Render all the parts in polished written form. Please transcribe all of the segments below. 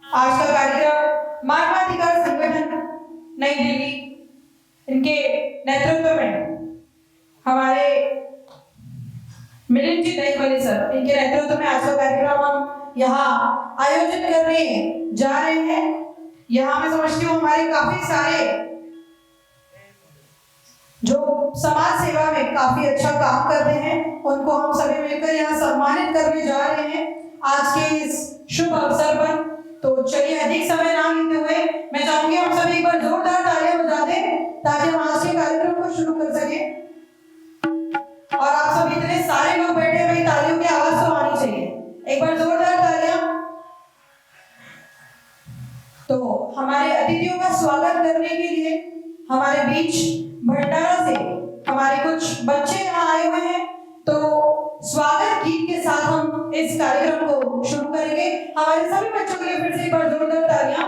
आज का कार्यक्रम मानवाधिकार संगठन नई दिल्ली इनके नेतृत्व में हमारे मिलिंद जी दहीबले सर इनके नेतृत्व में आज का कार्यक्रम हम यहाँ आयोजित करने जा रहे हैं। यहाँ मैं समझती हूँ हमारे काफी सारे जो समाज सेवा में काफी अच्छा काम करते हैं उनको हम सभी मिलकर यहाँ सम्मानित करने जा रहे हैं आज के इस शुभ अवसर पर। तो चलिए अधिक समय ना लेते हुए मैं चाहूंगी हम सभी एक बार जोरदार तालियां बजा दें ताकि हम आज के कार्यक्रम को शुरू कर सकें। और आप सभी इतने सारे लोग बैठे हुए तालियों की आवाज तो आनी चाहिए, एक बार जोरदार तालियां। तो हमारे अतिथियों का स्वागत करने के लिए हमारे बीच भंडारा से हमारे कुछ बच्चे यहाँ आए हुए हैं, तो स्वागत गीत के साथ हम इस कार्यक्रम को शुरू करेंगे। हमारे सभी बच्चों के लिए फिर से एक बार जोरदार तालियां।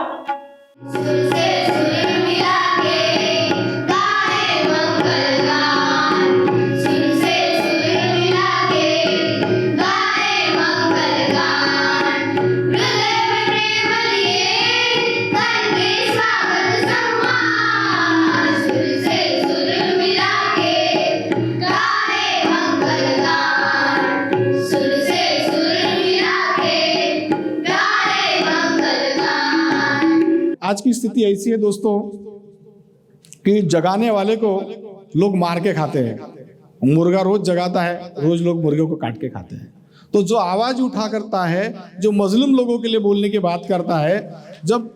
आज की स्थिति ऐसी है दोस्तों कि जगाने वाले को लोग मार के खाते हैं। मुर्गा रोज जगाता है, रोज लोग मुर्गे को काट के खाते हैं। तो जो आवाज उठा करता है, जो मजलूम लोगों के लिए बोलने की बात करता है, जब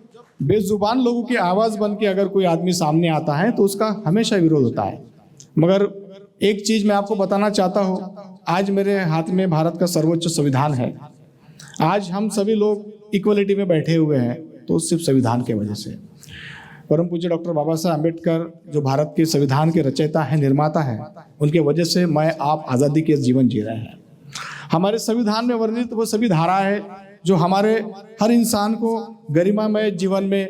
बेजुबान लोगों की आवाज बन के अगर कोई आदमी सामने आता है तो उसका हमेशा विरोध होता है। मगर एक चीज मैं आपको बताना चाहता हूँ, आज मेरे हाथ में भारत का सर्वोच्च संविधान है। आज हम सभी लोग इक्वलिटी में बैठे हुए हैं तो सिर्फ संविधान के वजह से। परम पूज्य डॉक्टर बाबा साहब अम्बेडकर जो भारत के संविधान के रचयिता हैं, निर्माता हैं, उनके वजह से मैं आप आज़ादी के जीवन जी रहे हैं। हमारे संविधान में वर्णित वो सभी धारा है जो हमारे हर इंसान को गरिमामय जीवन में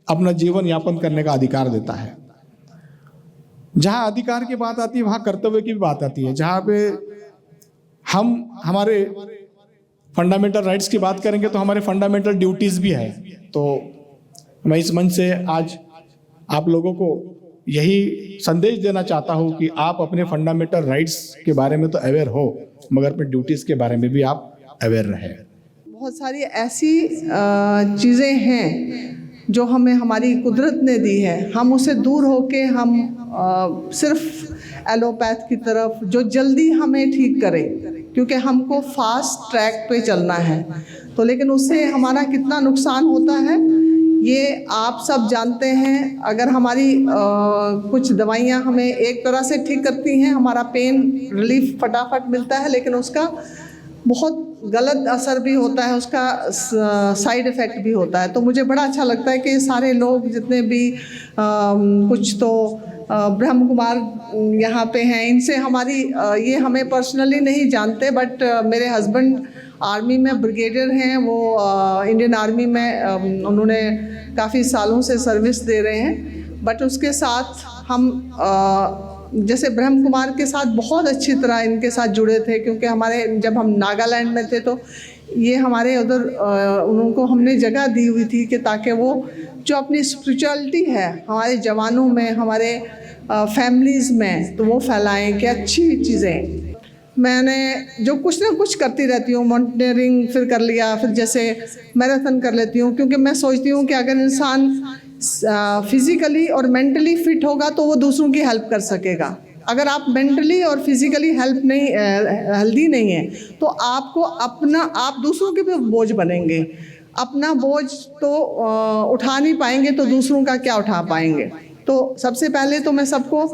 अपना जीवन यापन करने का अधिकार देता है। जहाँ अधिकार की बात आती है वहाँ कर्तव्य की भी बात आती है। जहाँ पे हम हमारे फंडामेंटल राइट्स की बात करेंगे तो हमारे फंडामेंटल ड्यूटीज भी है। तो मैं इस मंच से आज आप लोगों को यही संदेश देना चाहता हूँ कि आप अपने फंडामेंटल राइट्स के बारे में तो अवेयर हो, मगर अपने ड्यूटीज के बारे में भी आप अवेयर रहे। बहुत सारी ऐसी चीज़ें हैं जो हमें हमारी कुदरत ने दी है, हम उससे दूर होके हम सिर्फ एलोपैथ की तरफ जो जल्दी हमें ठीक करे, क्योंकि हमको फास्ट ट्रैक पे चलना है। तो लेकिन उससे हमारा कितना नुकसान होता है ये आप सब जानते हैं। अगर हमारी कुछ दवाइयाँ हमें एक तरह से ठीक करती हैं, हमारा पेन रिलीफ फटाफट मिलता है, लेकिन उसका बहुत गलत असर भी होता है, उसका साइड इफ़ेक्ट भी होता है। तो मुझे बड़ा अच्छा लगता है कि सारे लोग जितने भी कुछ तो ब्रह्म कुमार यहाँ पे हैं, इनसे हमारी ये हमें पर्सनली नहीं जानते, बट मेरे हस्बैंड आर्मी में ब्रिगेडियर हैं, वो इंडियन आर्मी में उन्होंने काफ़ी सालों से सर्विस दे रहे हैं। बट उसके साथ हम जैसे ब्रह्म कुमार के साथ बहुत अच्छी तरह इनके साथ जुड़े थे, क्योंकि हमारे जब हम नागालैंड में थे तो ये हमारे उधर उनको हमने जगह दी हुई थी कि ताकि वो जो अपनी स्पिरिचुअलिटी है हमारे जवानों में, हमारे फैमिलीज़ में, तो वो फैलाएं कि अच्छी चीज़ें। मैंने जो कुछ ना कुछ करती रहती हूँ, माउंटेनियरिंग फिर कर लिया, फिर जैसे मैराथन कर लेती हूँ, क्योंकि मैं सोचती हूँ कि अगर इंसान फिज़िकली और मेंटली फिट होगा तो वो दूसरों की हेल्प कर सकेगा। अगर आप मेंटली और फिज़िकली हेल्दी नहीं है तो आपको आप दूसरों के भी बोझ बनेंगे। अपना बोझ तो उठा नहीं पाएंगे तो दूसरों का क्या उठा पाएंगे। तो सबसे पहले तो मैं सबको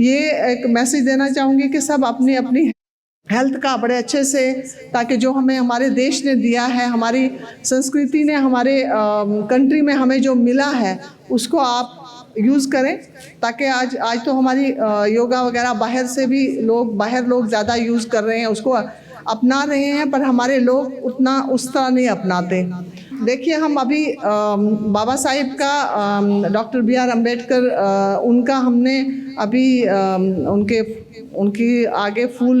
ये एक मैसेज देना चाहूँगी कि सब अपनी अपनी हेल्थ का बड़े अच्छे से, ताकि जो हमें हमारे देश ने दिया है, हमारी संस्कृति ने हमारे कंट्री में हमें जो मिला है उसको आप यूज़ करें, ताकि आज तो हमारी योगा वगैरह बाहर लोग ज़्यादा यूज़ कर रहे हैं, उसको अपना रहे हैं, पर हमारे लोग उतना उस तरह नहीं अपनाते। देखिए हम अभी बाबा साहिब का डॉक्टर B.R. अम्बेडकर उनका हमने अभी उनकी आगे फूल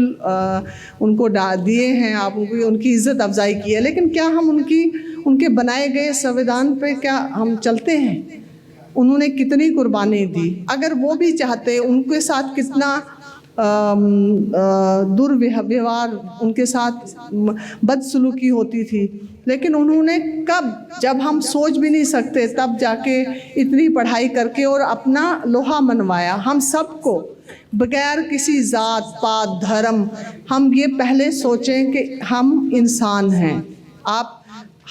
उनको दिए हैं, आप उनकी इज़्ज़त अफजाई की है, लेकिन क्या हम उनके बनाए गए संविधान पे क्या हम चलते हैं? उन्होंने कितनी कुर्बानी दी। अगर वो भी चाहते, उनके साथ कितना दुर्व्यवहार, उनके साथ बदसलूकी होती थी, लेकिन उन्होंने कब, जब हम सोच भी नहीं सकते, तब जाके इतनी पढ़ाई करके और अपना लोहा मनवाया हम सबको, बगैर किसी जात पात धर्म। हम ये पहले सोचें कि हम इंसान हैं। आप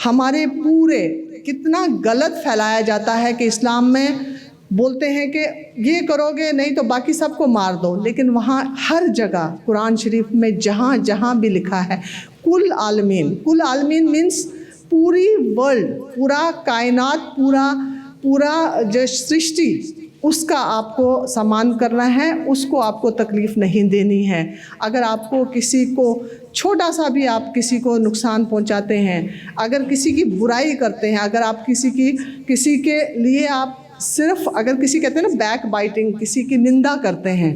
हमारे पूरे कितना गलत फैलाया जाता है कि इस्लाम में बोलते हैं कि ये करोगे नहीं तो बाकी सबको मार दो, लेकिन वहाँ हर जगह कुरान शरीफ में जहाँ जहाँ भी लिखा है कुल आलमीन मीन्स पूरी वर्ल्ड, पूरा कायनात, पूरा जो सृष्टि, उसका आपको सम्मान करना है, उसको आपको तकलीफ़ नहीं देनी है। अगर आपको किसी को छोटा सा भी आप किसी को नुकसान पहुंचाते हैं, अगर किसी की बुराई करते हैं, अगर आप किसी के लिए आप सिर्फ, अगर किसी कहते हैं ना बैक बाइटिंग, किसी की निंदा करते हैं,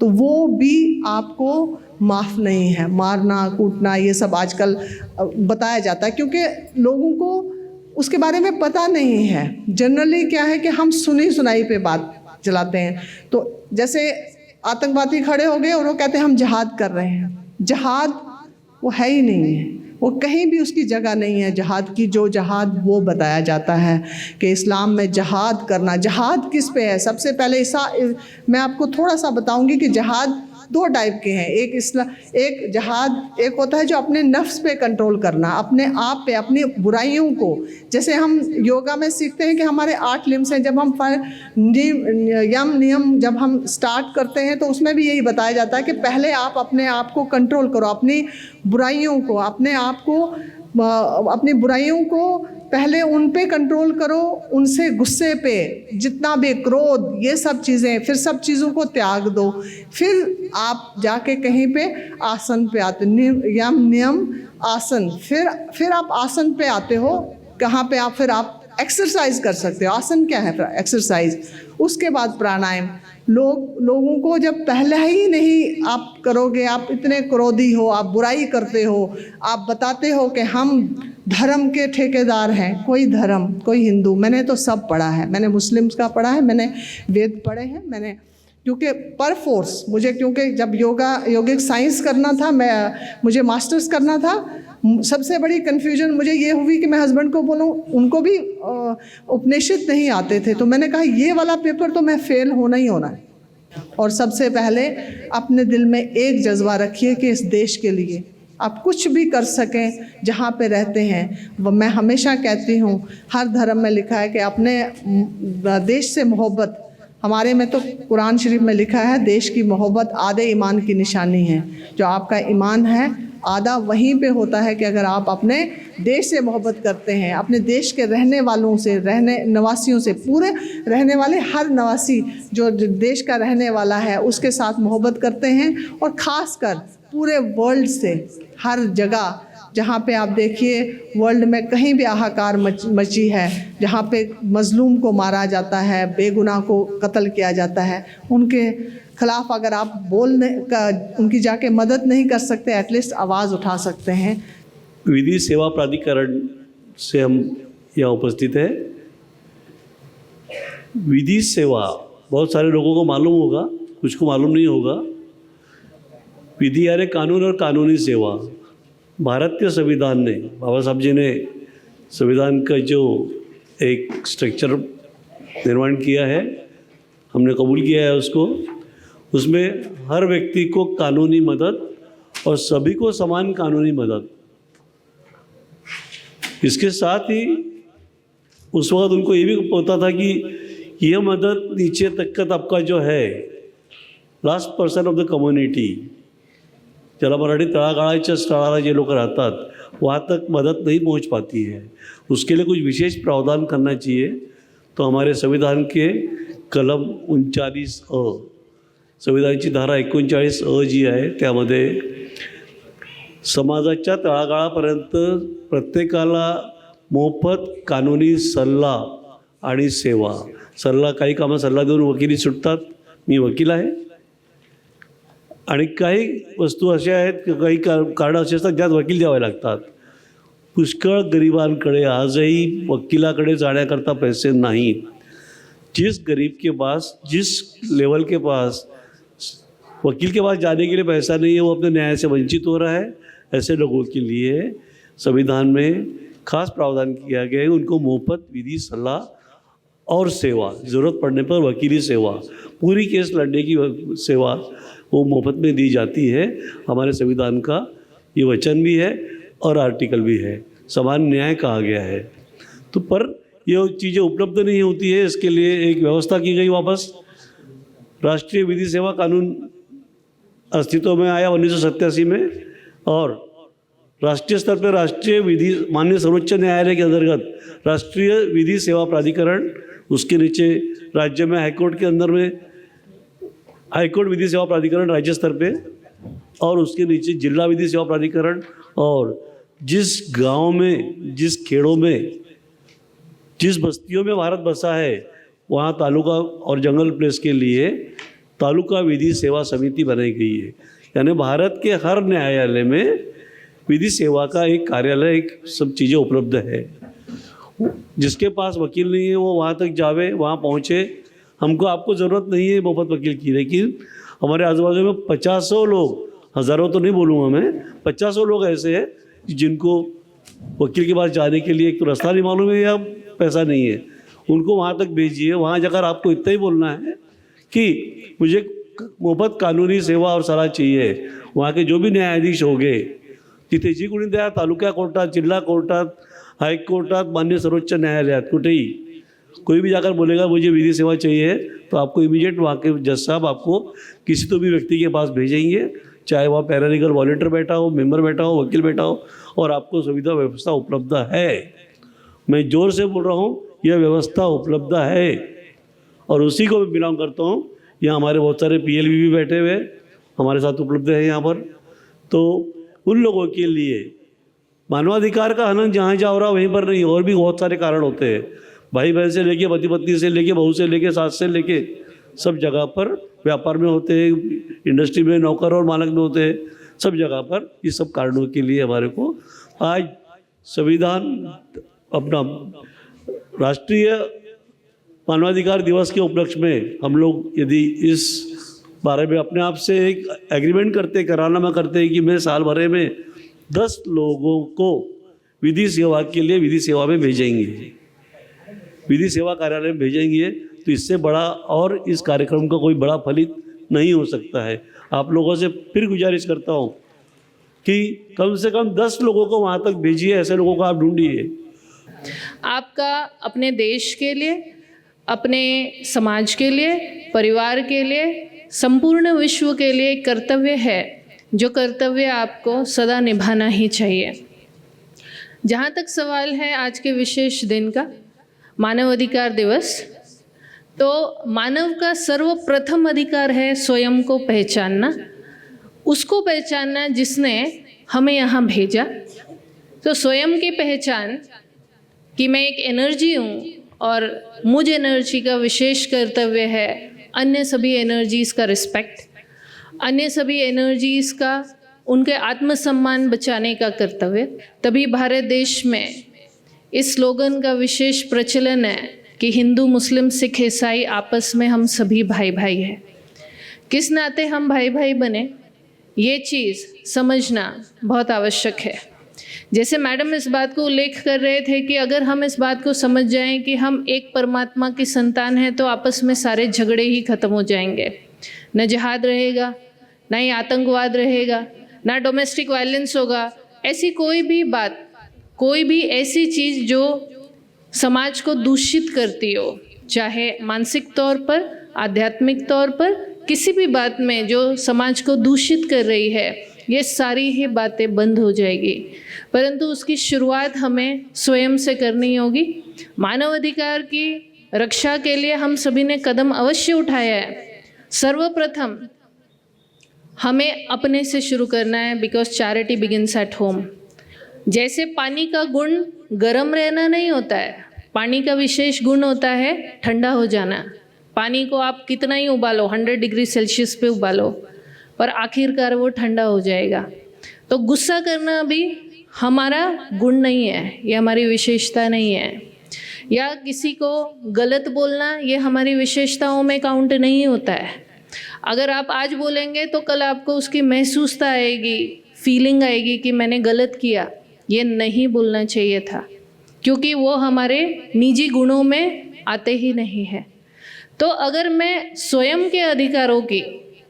तो वो भी आपको माफ़ नहीं है। मारना कूटना ये सब आजकल बताया जाता है, क्योंकि लोगों को उसके बारे में पता नहीं है। जनरली क्या है कि हम सुनी सुनाई पे बात चलाते हैं। तो जैसे आतंकवादी खड़े हो गए और वो कहते हैं हम जिहाद कर रहे हैं। जिहाद वो है ही नहीं है, वो कहीं भी उसकी जगह नहीं है जिहाद की। जो जिहाद वो बताया जाता है कि इस्लाम में जिहाद करना, जिहाद किस पे है? सबसे पहले मैं आपको थोड़ा सा बताऊंगी कि जिहाद दो टाइप के हैं। एक जिहाद एक होता है जो अपने नफ्स पे कंट्रोल करना, अपने आप पे, अपनी बुराइयों को। जैसे हम योगा में सीखते हैं कि हमारे 8 लिम्स हैं। जब हम यम नियम जब हम स्टार्ट करते हैं तो उसमें भी यही बताया जाता है कि पहले आप अपने आप को कंट्रोल करो, अपनी बुराइयों को, अपनी बुराइयों को पहले उन पे कंट्रोल करो, उनसे गुस्से पे, जितना भी क्रोध, ये सब चीज़ें, फिर सब चीज़ों को त्याग दो। फिर आप जाके कहीं पे आसन पे आते, यम नियम आसन, फिर आप आसन पे आते हो, कहाँ पे आप फिर आप एक्सरसाइज कर सकते हो। आसन क्या है? एक्सरसाइज। उसके बाद प्राणायाम। लोगों को जब पहले ही नहीं आप करोगे, आप इतने क्रोधी हो, आप बुराई करते हो, आप बताते हो कि हम धर्म के ठेकेदार हैं, कोई धर्म, कोई हिंदू, मैंने तो सब पढ़ा है, मैंने मुस्लिम्स का पढ़ा है, मैंने वेद पढ़े हैं, मैंने, क्योंकि पर फोर्स मुझे, क्योंकि जब योगिक साइंस करना था, मुझे मास्टर्स करना था, सबसे बड़ी कन्फ्यूजन मुझे ये हुई कि मैं हस्बैंड को बोलूँ, उनको भी उपनिषद नहीं आते थे, तो मैंने कहा ये वाला पेपर तो मैं फेल होना ही होना है। और सबसे पहले अपने दिल में एक जज्बा रखिए कि इस देश के लिए आप कुछ भी कर सकें जहाँ पे रहते हैं। वो मैं हमेशा कहती हूँ, हर धर्म में लिखा है कि अपने देश से मोहब्बत, हमारे में तो कुरान शरीफ में लिखा है देश की मोहब्बत आधे ईमान की निशानी है। जो आपका ईमान है आधा वहीं पे होता है कि अगर आप अपने देश से मोहब्बत करते हैं, अपने देश के रहने वालों से, नवासियों से, पूरे रहने वाले हर नवासी जो देश का रहने वाला है उसके साथ मोहब्बत करते हैं। और ख़ासकर पूरे वर्ल्ड से, हर जगह जहाँ पे आप देखिए वर्ल्ड में कहीं भी हाहाकार मची है, जहाँ पे मजलूम को मारा जाता है, बेगुनाह को कत्ल किया जाता है, उनके खिलाफ अगर आप उनकी जाके मदद नहीं कर सकते, एटलीस्ट आवाज़ उठा सकते हैं। विधि सेवा प्राधिकरण से हम यहाँ उपस्थित हैं। विधि सेवा बहुत सारे लोगों को मालूम होगा, कुछ को मालूम नहीं होगा। विधि यानी कानून और कानूनी सेवा। भारतीय संविधान ने, बाबा साहब जी ने संविधान का जो एक स्ट्रक्चर निर्माण किया है, हमने कबूल किया है उसको। उसमें हर व्यक्ति को कानूनी मदद और सभी को समान कानूनी मदद। इसके साथ ही उस वक्त उनको ये भी पता था कि यह मदद नीचे तक का तबका जो है, last person of the community, ज्याला मराठी तळागाळाच्या स्थळाला जे लोक राहतात वहाँ तक मदद नहीं पहुँच पाती है। उसके लिए कुछ विशेष प्रावधान करना चाहिए। तो हमारे संविधान के कलम 39A, संविधानाची धारा 39A जी आहे त्यामध्ये समाजाच्या तळागाळापर्यंत प्रत्येकाला मोफत कानूनी सल्ला आणि सेवा। सल्ला, काही कामं सल्ला देऊन वकिली सुटतात, मी वकील आहे। आणि काही वस्तू अशा आहेत की काही कारणं अशी असतात ज्यात वकील द्यावे लागतात। पुष्कळ गरिबांकडे आजही वकिलाकडे जाण्याकरता पैसे नाहीत. जिस गरीब के पास, जिस लेवल के पास वकील के पास जाने के लिए पैसा नहीं है, वो अपने न्याय से वंचित हो रहा है. ऐसे लोगों के लिए संविधान में खास प्रावधान किया गया है. उनको मुफ्त विधि सलाह और सेवा, ज़रूरत पड़ने पर वकीली सेवा, पूरी केस लड़ने की सेवा वो मुफ्त में दी जाती है. हमारे संविधान का ये वचन भी है और आर्टिकल भी है. समान न्याय कहा गया है. तो पर ये चीज़ें उपलब्ध नहीं होती है. इसके लिए एक व्यवस्था की गई वापस. राष्ट्रीय विधि सेवा कानून अस्तित्व में आया 1987 में, और राष्ट्रीय स्तर पर राष्ट्रीय विधि माननीय सर्वोच्च न्यायालय के अंतर्गत राष्ट्रीय विधि सेवा प्राधिकरण, उसके नीचे राज्य में हाईकोर्ट के अंदर में हाईकोर्ट विधि सेवा प्राधिकरण राज्य स्तर पे, और उसके नीचे जिला विधि सेवा प्राधिकरण. और जिस गांव में, जिस खेड़ों में, जिस बस्तियों में भारत बसा है, वहाँ तालुका और जंगल प्लेस के लिए तालुका विधि सेवा समिति बनाई गई है. यानी भारत के हर न्यायालय में विधि सेवा का एक कार्यालय, एक सब चीज़ें उपलब्ध है. जिसके पास वकील नहीं है वो वहाँ तक जावे, वहाँ पहुँचे. हमको आपको ज़रूरत नहीं है मुफ्त वकील की, लेकिन हमारे आजू बाजू में 50 लोग, हज़ारों तो नहीं बोलूँगा मैं, 50 लोग ऐसे हैं जिनको वकील के पास जाने के लिए एक तो रास्ता नहीं मालूम है या पैसा नहीं है. उनको वहाँ तक भेजिए. वहाँ जाकर आपको इतना ही बोलना है कि मुझे मुफ्त कानूनी सेवा और सलाह चाहिए. वहाँ के जो भी न्यायाधीश हो गए, तिथे जी कोणी त्या तालुका कोर्टात, जिल्हा कोर्टात, हाईकोर्टात, माननीय सर्वोच्च न्यायालयात, कुठेही कोई भी जाकर बोलेगा मुझे विधि सेवा चाहिए, तो आपको इमीडिएट वहाँ के जज साहब आपको किसी तो भी व्यक्ति के पास भेजेंगे, चाहे वहाँ पैरालीगल वॉलंटियर बैठा हो, मेंबर बैठा हो, वकील बैठा हो, और आपको सुविधा व्यवस्था उपलब्ध है. मैं जोर से बोल रहा हूँ, यह व्यवस्था उपलब्ध है और उसी को मैं बिलोंग करता हूँ. यहाँ हमारे बहुत सारे PLB भी बैठे हुए हमारे साथ उपलब्ध है यहाँ पर. तो उन लोगों के लिए मानवाधिकार का हनन जहाँ जहाँ हो रहा वहीं पर नहीं, और भी बहुत सारे कारण होते हैं. भाई बहन से लेके, पति पत्नी से लेके, बहू से लेके, सास से लेके, सब जगह पर व्यापार में होते हैं, इंडस्ट्री में नौकर और मालक में होते हैं, सब जगह पर. ये सब कारणों के लिए हमारे को आज संविधान अपना राष्ट्रीय मानवाधिकार दिवस के उपलक्ष्य में हम लोग यदि इस बारे में अपने आप से एक एग्रीमेंट करते, करारनामा करते हैं कि मैं साल भर में 10 लोगों को विधि सेवा के लिए विधि सेवा में भेजेंगे, विधि सेवा कार्यालय में भेजेंगे, तो इससे बड़ा और इस कार्यक्रम का कोई बड़ा फलित नहीं हो सकता है. आप लोगों से फिर गुजारिश करता हूँ कि कम से कम 10 लोगों को वहाँ तक भेजिए. ऐसे लोगों को आप ढूंढिए. आपका अपने देश के लिए, अपने समाज के लिए, परिवार के लिए, संपूर्ण विश्व के लिए एक कर्तव्य है, जो कर्तव्य आपको सदा निभाना ही चाहिए. जहाँ तक सवाल है आज के विशेष दिन का, मानव अधिकार दिवस, तो मानव का सर्वप्रथम अधिकार है स्वयं को पहचानना, उसको पहचानना जिसने हमें यहाँ भेजा. तो स्वयं की पहचान कि मैं एक एनर्जी हूँ और मुझ एनर्जी का विशेष कर्तव्य है अन्य सभी एनर्जीज़ का रिस्पेक्ट, अन्य सभी एनर्जीज़ का उनके आत्मसम्मान बचाने का कर्तव्य. तभी भारत देश में इस स्लोगन का विशेष प्रचलन है कि हिंदू, मुस्लिम, सिख, ईसाई आपस में हम सभी भाई भाई हैं. किस नाते हम भाई भाई बने, ये चीज़ समझना बहुत आवश्यक है. जैसे मैडम इस बात को उल्लेख कर रहे थे कि अगर हम इस बात को समझ जाएं कि हम एक परमात्मा की संतान हैं, तो आपस में सारे झगड़े ही खत्म हो जाएंगे. न जिहाद रहेगा, ना ही आतंकवाद रहेगा, ना डोमेस्टिक वायलेंस होगा. ऐसी कोई भी बात, कोई भी ऐसी चीज़ जो समाज को दूषित करती हो, चाहे मानसिक तौर पर, आध्यात्मिक तौर पर, किसी भी बात में जो समाज को दूषित कर रही है, ये सारी ही बातें बंद हो जाएगी. परंतु उसकी शुरुआत हमें स्वयं से करनी होगी. मानव अधिकार की रक्षा के लिए हम सभी ने कदम अवश्य उठाया है. सर्वप्रथम हमें अपने से शुरू करना है, because charity begins at home. जैसे पानी का गुण गर्म रहना नहीं होता है, पानी का विशेष गुण होता है ठंडा हो जाना. पानी को आप कितना ही उबालो, 100 डिग्री सेल्सियस पे उबालो, पर आखिरकार वो ठंडा हो जाएगा. तो गुस्सा करना भी हमारा गुण नहीं है, ये हमारी विशेषता नहीं है। या किसी को गलत बोलना ये हमारी विशेषताओं में काउंट नहीं होता है। अगर आप आज बोलेंगे तो कल आपको उसकी महसूसता आएगी, फीलिंग आएगी कि मैंने गलत किया, ये नहीं बोलना चाहिए था, क्योंकि वो हमारे निजी गुणों में आते ही नहीं है। तो अगर मैं स्वयं के अधिकारों की,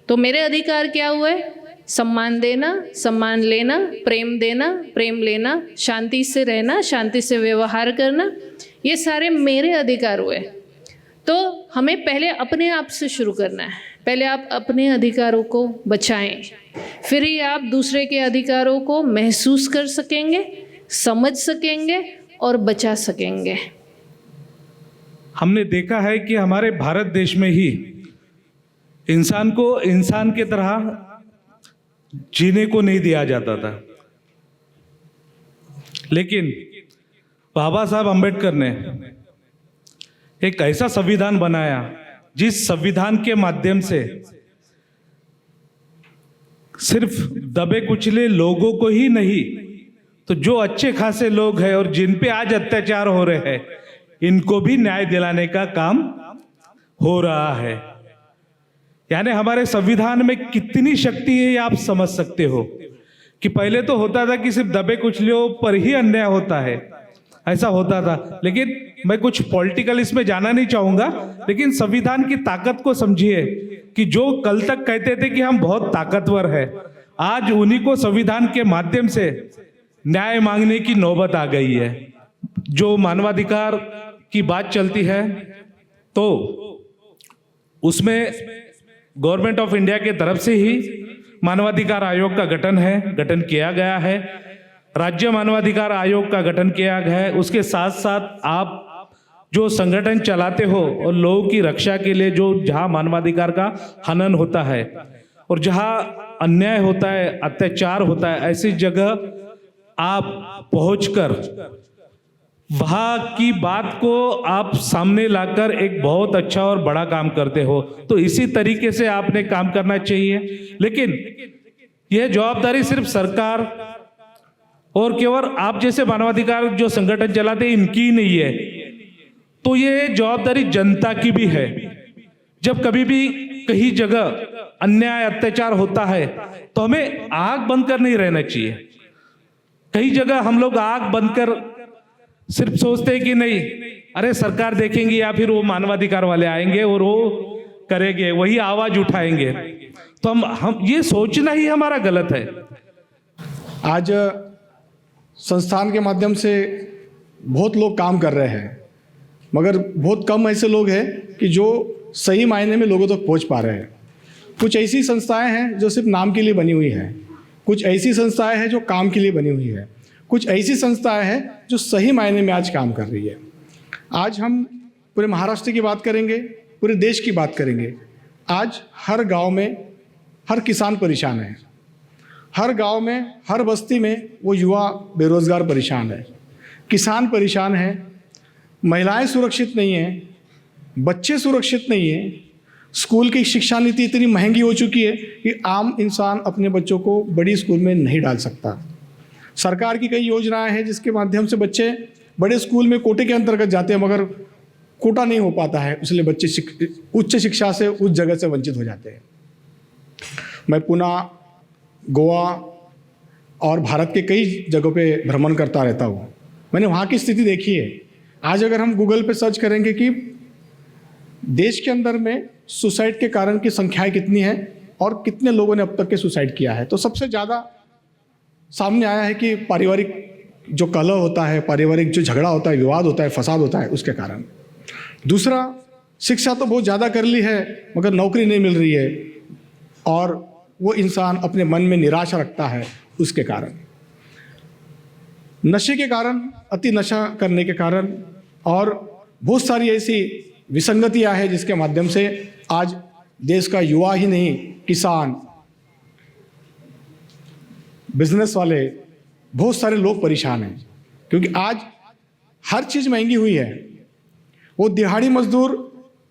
तो मेरे अधिकार क्या हुए? सम्मान देना, सम्मान लेना, प्रेम देना, प्रेम लेना, शांति से रहना, शांति से व्यवहार करना, ये सारे मेरे अधिकार हुए। तो हमें पहले अपने आप से शुरू करना है। पहले आप अपने अधिकारों को बचाएं, फिर ही आप दूसरे के अधिकारों को महसूस कर सकेंगे, समझ सकेंगे और बचा सकेंगे। हमने देखा है कि हमारे भारत देश में ही इंसान को इंसान की तरह जीने को नहीं दिया जाता था, लेकिन बाबा साहब अम्बेडकर ने एक ऐसा संविधान बनाया जिस संविधान के माध्यम से सिर्फ दबे कुचले लोगों को ही नहीं, तो जो अच्छे खासे लोग हैं और जिन पे आज अत्याचार हो रहे हैं, इनको भी न्याय दिलाने का काम हो रहा है। यानी हमारे संविधान में कितनी शक्ति है ये आप समझ सकते हो कि पहले तो होता था कि सिर्फ दबे कुचलियों पर ही अन्याय होता है, ऐसा होता था। लेकिन मैं कुछ पॉलिटिकल इसमें जाना नहीं चाहूंगा, लेकिन संविधान की ताकत को समझिए कि जो कल तक कहते थे कि हम बहुत ताकतवर है, आज उन्हीं को संविधान के माध्यम से न्याय मांगने की नौबत आ गई है। जो मानवाधिकार की बात चलती है तो उसमें गवर्नमेंट ऑफ इंडिया के तरफ से ही मानवाधिकार आयोग का गठन किया गया है, राज्य मानवाधिकार आयोग का गठन किया गया है। उसके साथ साथ आप जो संगठन चलाते हो और लोगों की रक्षा के लिए, जो जहां मानवाधिकार का हनन होता है और जहां अन्याय होता है, अत्याचार होता है, ऐसी जगह आप पहुंचकर वहां की बात को आप सामने लाकर एक बहुत अच्छा और बड़ा काम करते हो। तो इसी तरीके से आपने काम करना चाहिए। लेकिन यह जवाबदारी सिर्फ सरकार और केवल आप जैसे मानवाधिकार जो संगठन चलाते हैं इनकी ही नहीं है, तो ये जवाबदारी जनता की भी है। जब कभी भी कहीं जगह अन्याय अत्याचार होता है तो हमें आंख बंद कर नहीं रहना चाहिए। कई जगह हम लोग आंख बंद कर सिर्फ सोचते हैं कि नहीं, अरे सरकार देखेंगे या फिर वो मानवाधिकार वाले आएंगे और वो करेंगे, वही आवाज उठाएंगे। तो हम ये सोचना ही हमारा गलत है। आज संस्थान के माध्यम से बहुत लोग काम कर रहे हैं, मगर बहुत कम ऐसे लोग हैं कि जो सही मायने में लोगों तक पहुंच पा रहे हैं। कुछ ऐसी संस्थाएं हैं जो सिर्फ नाम के लिए बनी हुई हैं, कुछ ऐसी संस्थाएं हैं जो काम के लिए बनी हुई है, कुछ ऐसी संस्थाएं हैं जो सही मायने में आज काम कर रही है। आज हम पूरे महाराष्ट्र की बात करेंगे, पूरे देश की बात करेंगे। आज हर गांव में हर किसान परेशान है, हर गांव में हर बस्ती में वो युवा बेरोजगार परेशान है, किसान परेशान है, महिलाएं सुरक्षित नहीं हैं, बच्चे सुरक्षित नहीं हैं। स्कूल की शिक्षा नीति इतनी महंगी हो चुकी है कि आम इंसान अपने बच्चों को बड़ी स्कूल में नहीं डाल सकता। सरकार की कई योजनाएं हैं जिसके माध्यम से बच्चे बड़े स्कूल में कोटे के अंतर्गत जाते हैं, मगर कोटा नहीं हो पाता है, इसलिए बच्चे उच्च शिक्षा से उस जगह से वंचित हो जाते हैं। मैं पुणे, गोवा और भारत के कई जगहों पे भ्रमण करता रहता हूँ। मैंने वहाँ की स्थिति देखी है। आज अगर हम गूगल पे सर्च करेंगे कि देश के अंदर में सुसाइड के कारण की संख्याएं कितनी हैं और कितने लोगों ने अब तक के सुसाइड किया है, तो सबसे ज़्यादा सामने आया है कि पारिवारिक जो कलह होता है, पारिवारिक जो झगड़ा होता है, विवाद होता है, फसाद होता है, उसके कारण। दूसरा, शिक्षा तो बहुत ज़्यादा कर ली है मगर नौकरी नहीं मिल रही है और वो इंसान अपने मन में निराशा रखता है, उसके कारण। नशे के कारण, अति नशा करने के कारण और बहुत सारी ऐसी विसंगतियां हैं जिसके माध्यम से आज देश का युवा ही नहीं, किसान, बिजनेस वाले, बहुत सारे लोग परेशान हैं। क्योंकि आज हर चीज़ महंगी हुई है। वो दिहाड़ी मजदूर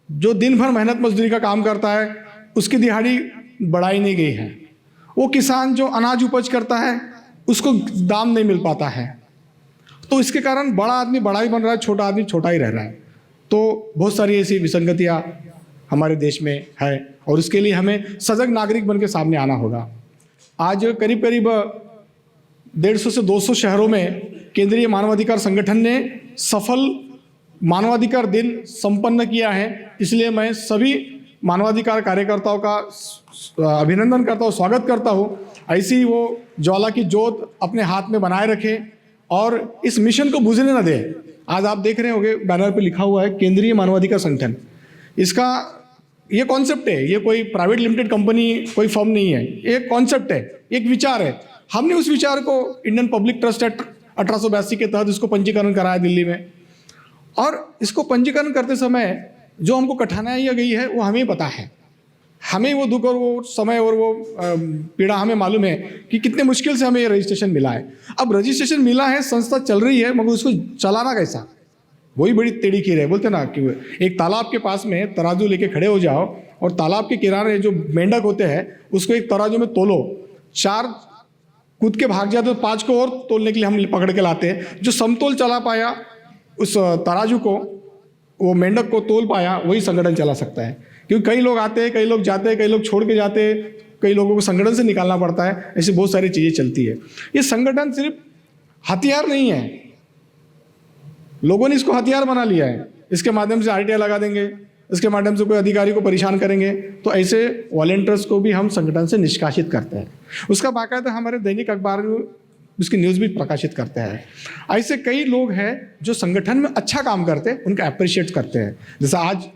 जो दिन भर मेहनत मजदूरी का काम करता है, उसकी दिहाड़ी बढ़ाई नहीं गई है। वो किसान जो अनाज उपज करता है, उसको दाम नहीं मिल पाता है। तो इसके कारण बड़ा आदमी बड़ा ही बन रहा है, छोटा आदमी छोटा ही रह रहा है। तो बहुत सारी ऐसी विसंगतियाँ हमारे देश में है और इसके लिए हमें सजग नागरिक बन के सामने आना होगा। आज करीब करीब 150 से 200 शहरों में केंद्रीय मानवाधिकार संगठन ने सफल मानवाधिकार दिन संपन्न किया है। इसलिए मैं सभी मानवाधिकार कार्यकर्ताओं का अभिनंदन करता हूँ, स्वागत करता हूँ। ऐसी ही वो ज्वाला की जोत अपने हाथ में बनाए रखें और इस मिशन को बुझने न दें। आज आप देख रहे होंगे बैनर पे लिखा हुआ है केंद्रीय मानवाधिकार संगठन। इसका ये कॉन्सेप्ट है, ये कोई प्राइवेट लिमिटेड कंपनी, कोई फर्म नहीं है, एक कॉन्सेप्ट है, एक विचार है। हमने उस विचार को इंडियन पब्लिक ट्रस्ट एक्ट 1882 के तहत इसको पंजीकरण कराया दिल्ली में। और इसको पंजीकरण करते समय जो हमको कठिनाई गई है वो हमें पता है। हमें वो दुख और वो समय और वो पीड़ा हमें मालूम है कि कितने मुश्किल से हमें ये रजिस्ट्रेशन मिला है। अब रजिस्ट्रेशन मिला है, संस्था चल रही है, मगर उसको चलाना कैसा, वही बड़ी टेढ़ी खीर है। बोलते ना कि एक तालाब के पास में तराजू लेके खड़े हो जाओ और तालाब के किनारे जो मेंढक होते हैं उसको एक तराजू में तोलो, 4 कूद के भाग जाते तो 5 को और तोलने के लिए हम पकड़ के लाते हैं। जो समतोल चला पाया उस तराजू को, वो मेंढक को तोल पाया, वही संगठन चला सकता है। क्योंकि कई लोग आते हैं, कई लोग जाते हैं, कई लोग छोड़ के जाते हैं, कई लोगों को संगठन से निकालना पड़ता है। ऐसी बहुत सारी चीज़ें चलती है। ये संगठन सिर्फ हथियार नहीं है, लोगों ने इसको हथियार बना लिया है। इसके माध्यम से RTI लगा देंगे, इसके माध्यम से कोई अधिकारी को परेशान करेंगे। तो ऐसे वॉलंटियर्स को भी हम संगठन से निष्कासित करते हैं। उसका बाकायदा हमारे दैनिक अखबार में उसकी न्यूज़ भी प्रकाशित करते हैं। ऐसे कई लोग हैं जो संगठन में अच्छा काम करते हैं, उनका अप्रिशिएट करते हैं। जैसा आज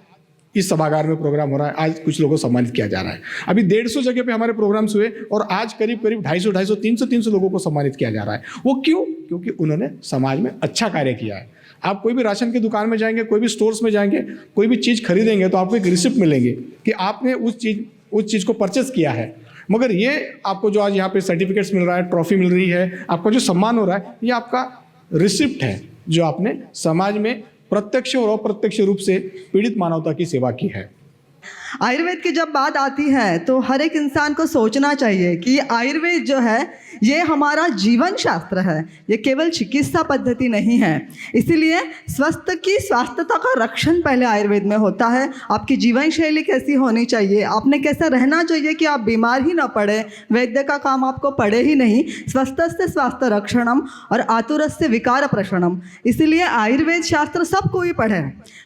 इस सभागार में प्रोग्राम हो रहा है, आज कुछ लोगों को सम्मानित किया जा रहा है। अभी 150 जगह पे हमारे प्रोग्राम्स हुए और आज करीब करीब 250, 300 लोगों को सम्मानित किया जा रहा है। वो क्यों? क्योंकि उन्होंने समाज में अच्छा कार्य किया है। आप कोई भी राशन की दुकान में जाएंगे, कोई भी स्टोर्स में जाएंगे, कोई भी चीज़ खरीदेंगे तो आपको एक रिसिप्ट मिलेंगे कि आपने उस चीज़ को परचेस किया है। मगर ये आपको जो आज यहाँ पे सर्टिफिकेट्स मिल रहा है, ट्रॉफी मिल रही है, आपका जो सम्मान हो रहा है, ये आपका रिसिप्ट है जो आपने समाज में प्रत्यक्ष और अप्रत्यक्ष रूप से पीड़ित मानवता की सेवा की है। आयुर्वेद की जब बात आती है तो हर एक इंसान को सोचना चाहिए कि आयुर्वेद जो है ये हमारा जीवन शास्त्र है, ये केवल चिकित्सा पद्धति नहीं है। इसीलिए स्वास्थ्यता का रक्षण पहले आयुर्वेद में होता है। आपकी जीवन शैली कैसी होनी चाहिए, आपने कैसा रहना चाहिए कि आप बीमार ही ना पड़े, वैद्य का काम आपको पड़े ही नहीं। स्वस्थस्य स्वास्थ्य रक्षणम और आतुरस्य विकार प्रशमनम। इसीलिए आयुर्वेद शास्त्र सबको ही पढ़े।